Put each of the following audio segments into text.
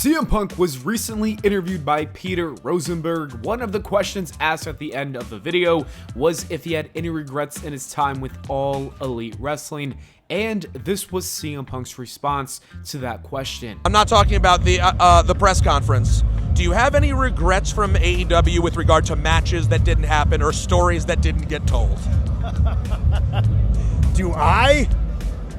CM Punk was recently interviewed by Peter Rosenberg. One of the questions asked at the end of the video was if he had any regrets in his time with All Elite Wrestling, and this was CM Punk's response to that question. I'm not talking about the press conference. Do you have any regrets from AEW with regard to matches that didn't happen or stories that didn't get told? Do I?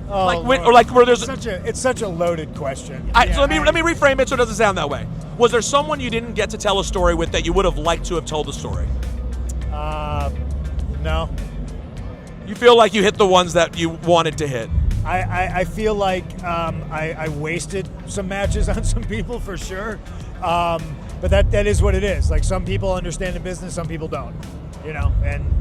Oh, where there's it's such a loaded question. So let me reframe it so it doesn't sound that way. Was there someone you didn't get to tell a story with that you would have liked to have told the story? No. You feel like you hit the ones that you wanted to hit? I feel like I wasted some matches on some people for sure. But that is what it is. Like, some people understand the business, some people don't. And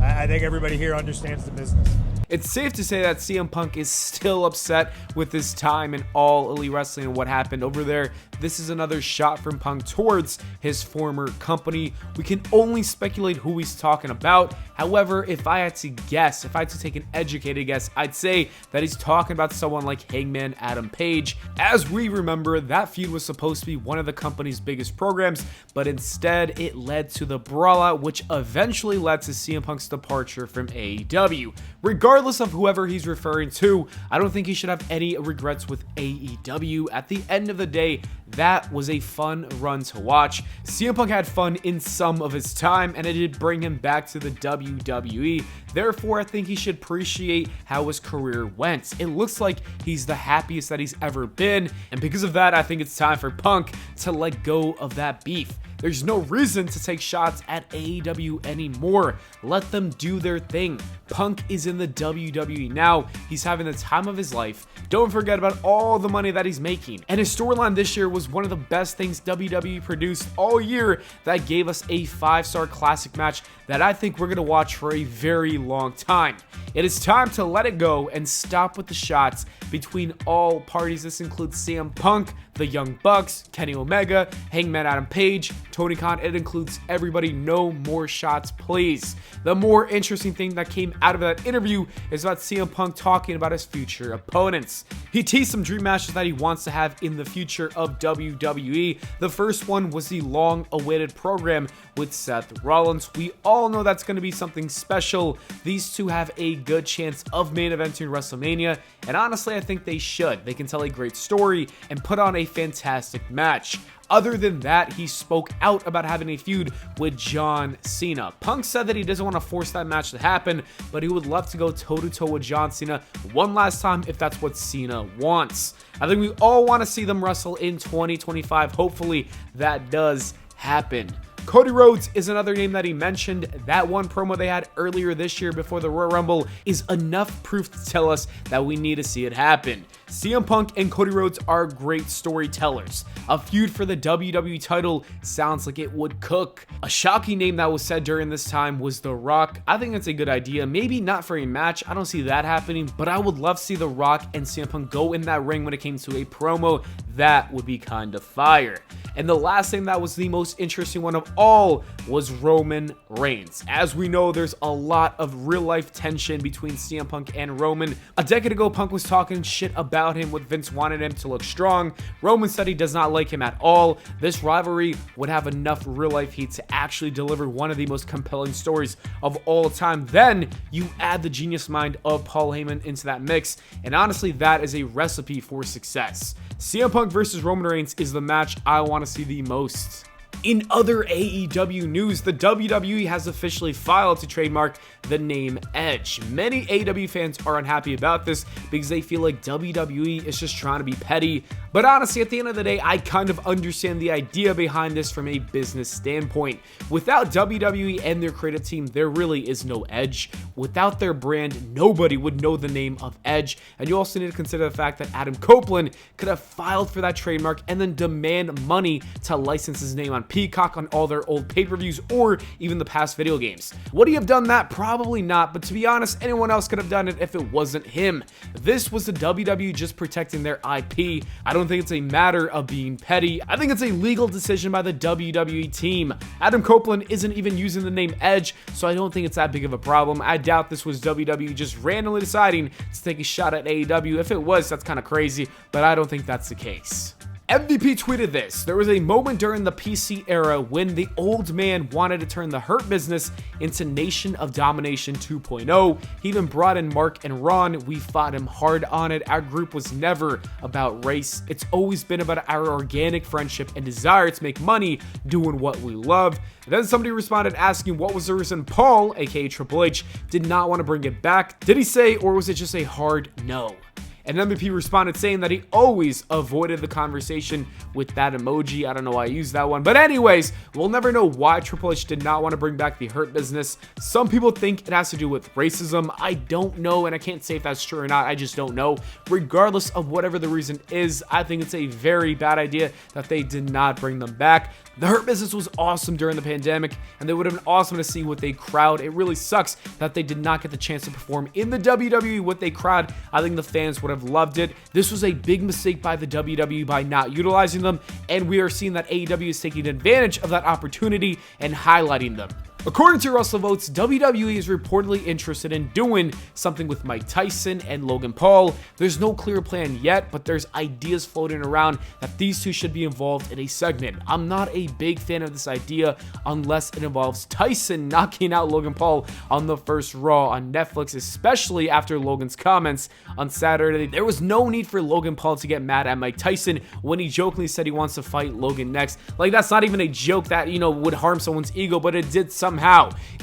I think everybody here understands the business. It's safe to say that CM Punk is still upset with his time in All Elite Wrestling and what happened over there. This is another shot from Punk towards his former company. We can only speculate who he's talking about. However, if I had to guess, if I had to take an educated guess, I'd say that he's talking about someone like Hangman Adam Page. As we remember, that feud was supposed to be one of the company's biggest programs, but instead it led to the Brawlout, which eventually led to CM Punk's departure from AEW. Regardless of whoever he's referring to, I don't think he should have any regrets with AEW. At the end of the day, that was a fun run to watch. CM Punk had fun in some of his time, and it did bring him back to the WWE. Therefore, I think he should appreciate how his career went. It looks like he's the happiest that he's ever been, and because of that, I think it's time for Punk to let go of that beef. There's no reason to take shots at AEW anymore. Let them do their thing. Punk is in the WWE now. He's having the time of his life. Don't forget about all the money that he's making. And his storyline this year was one of the best things WWE produced all year that gave us a 5-star classic match that I think we're going to watch for a very long time. It is time to let it go and stop with the shots between all parties. This includes CM Punk, the Young Bucks, Kenny Omega, Hangman Adam Page, Tony Khan. It includes everybody. No more shots, please. The more interesting thing that came out of that interview is about CM Punk talking about his future opponents. He teased some dream matches that he wants to have in the future of WWE. The first one was the long-awaited program with Seth Rollins. We all know that's going to be something special. These two have a good chance of main eventing WrestleMania, and honestly, I think they should. They can tell a great story and put on a fantastic match. Other than that, he spoke out about having a feud with John Cena. Punk said that he doesn't want to force that match to happen, but he would love to go toe-to-toe with John Cena one last time if that's what Cena wants. I think we all want to see them wrestle in 2025. Hopefully, that does happen. Cody Rhodes is another name that he mentioned. That one promo they had earlier this year before the Royal Rumble is enough proof to tell us that we need to see it happen. CM Punk and Cody Rhodes are great storytellers. A feud for the WWE title sounds like it would cook. A shocking name that was said during this time was The Rock. I think it's a good idea. Maybe not for a match. I don't see that happening, but I would love to see The Rock and CM Punk go in that ring when it came to a promo. That would be kind of fire. And the last thing that was the most interesting one of all was Roman Reigns. As we know, there's a lot of real-life tension between CM Punk and Roman. A decade ago, Punk was talking shit about him, with Vince wanted him to look strong. Roman said he does not like him at all. This rivalry would have enough real-life heat to actually deliver one of the most compelling stories of all time. Then you add the genius mind of Paul Heyman into that mix, and honestly, that is a recipe for success. CM Punk versus Roman Reigns is the match I want to see the most. In other AEW news, the WWE has officially filed to trademark the name Edge. Many AEW fans are unhappy about this because they feel like WWE is just trying to be petty. But honestly, at the end of the day, I kind of understand the idea behind this from a business standpoint. Without WWE and their creative team, there really is no Edge. Without their brand, nobody would know the name of Edge. And you also need to consider the fact that Adam Copeland could have filed for that trademark and then demand money to license his name on Peacock, on all their old pay-per-views, or even the past video games. Would he have done that? Probably not, but to be honest, anyone else could have done it if it wasn't him. This was the WWE just protecting their IP. I don't think it's a matter of being petty. I think it's a legal decision by the WWE team. Adam Copeland isn't even using the name Edge, so I don't think it's that big of a problem. I doubt this was WWE just randomly deciding to take a shot at AEW. If it was, that's kind of crazy, but I don't think that's the case. MVP tweeted this: "There was a moment during the PC era when the old man wanted to turn the Hurt Business into Nation of Domination 2.0. He even brought in Mark and Ron. We fought him hard on it. Our group was never about race. It's always been about our organic friendship and desire to make money doing what we love." And then somebody responded asking what was the reason Paul, aka Triple H, did not want to bring it back. Did he say, or was it just a hard no? And MVP responded saying that he always avoided the conversation with that emoji. I don't know why I used that one. But anyways, we'll never know why Triple H did not want to bring back the Hurt Business. Some people think it has to do with racism. I don't know, and I can't say if that's true or not. I just don't know. Regardless of whatever the reason is, I think it's a very bad idea that they did not bring them back. The Hurt Business was awesome during the pandemic, and they would have been awesome to see with a crowd. It really sucks that they did not get the chance to perform in the WWE with a crowd. I think the fans would have loved it. This was a big mistake by the WWE by not utilizing them, and we are seeing that AEW is taking advantage of that opportunity and highlighting them. According to WrestleVotes, WWE is reportedly interested in doing something with Mike Tyson and Logan Paul. There's no clear plan yet, but there's ideas floating around that these two should be involved in a segment. I'm not a big fan of this idea unless it involves Tyson knocking out Logan Paul on the first Raw on Netflix, especially after Logan's comments on Saturday. There was no need for Logan Paul to get mad at Mike Tyson when he jokingly said he wants to fight Logan next. Like, that's not even a joke that, would harm someone's ego, but it did somehow.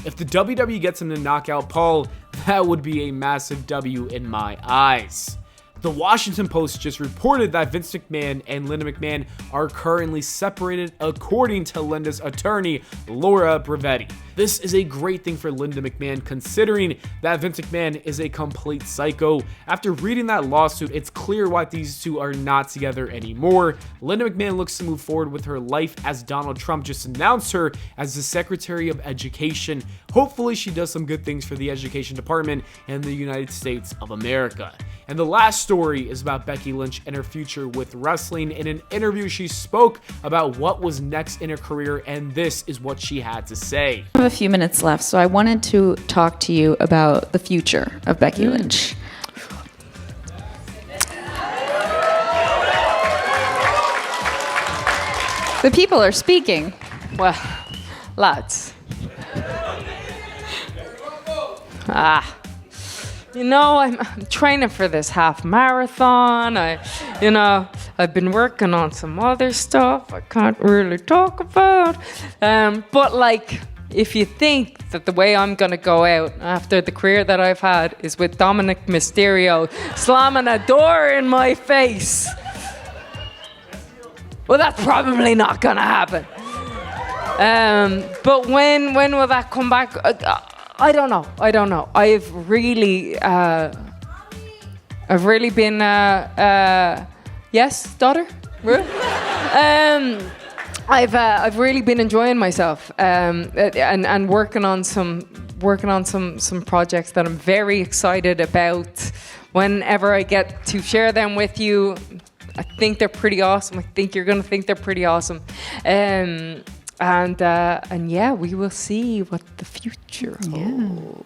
If the WWE gets him to knock out Paul, that would be a massive W in my eyes. The Washington Post just reported that Vince McMahon and Linda McMahon are currently separated, according to Linda's attorney, Laura Brevetti. This is a great thing for Linda McMahon, considering that Vince McMahon is a complete psycho. After reading that lawsuit, it's clear why these two are not together anymore. Linda McMahon looks to move forward with her life as Donald Trump just announced her as the Secretary of Education. Hopefully she does some good things for the education department in the United States of America. And the last story is about Becky Lynch and her future with wrestling. In an interview, she spoke about what was next in her career, and this is what she had to say. I have a few minutes left, so I wanted to talk to you about the future of Becky Lynch. The people are speaking. Well, lads. I'm training for this half marathon. I've been working on some other stuff I can't really talk about. But if you think that the way I'm gonna go out after the career that I've had is with Dominic Mysterio slamming a door in my face, well, that's probably not gonna happen. But when will that come back? I don't know. I've really been yes, daughter. I've really been enjoying myself and working on some projects that I'm very excited about. Whenever I get to share them with you, I think they're pretty awesome. I think you're gonna think they're pretty awesome. And we will see what the future holds.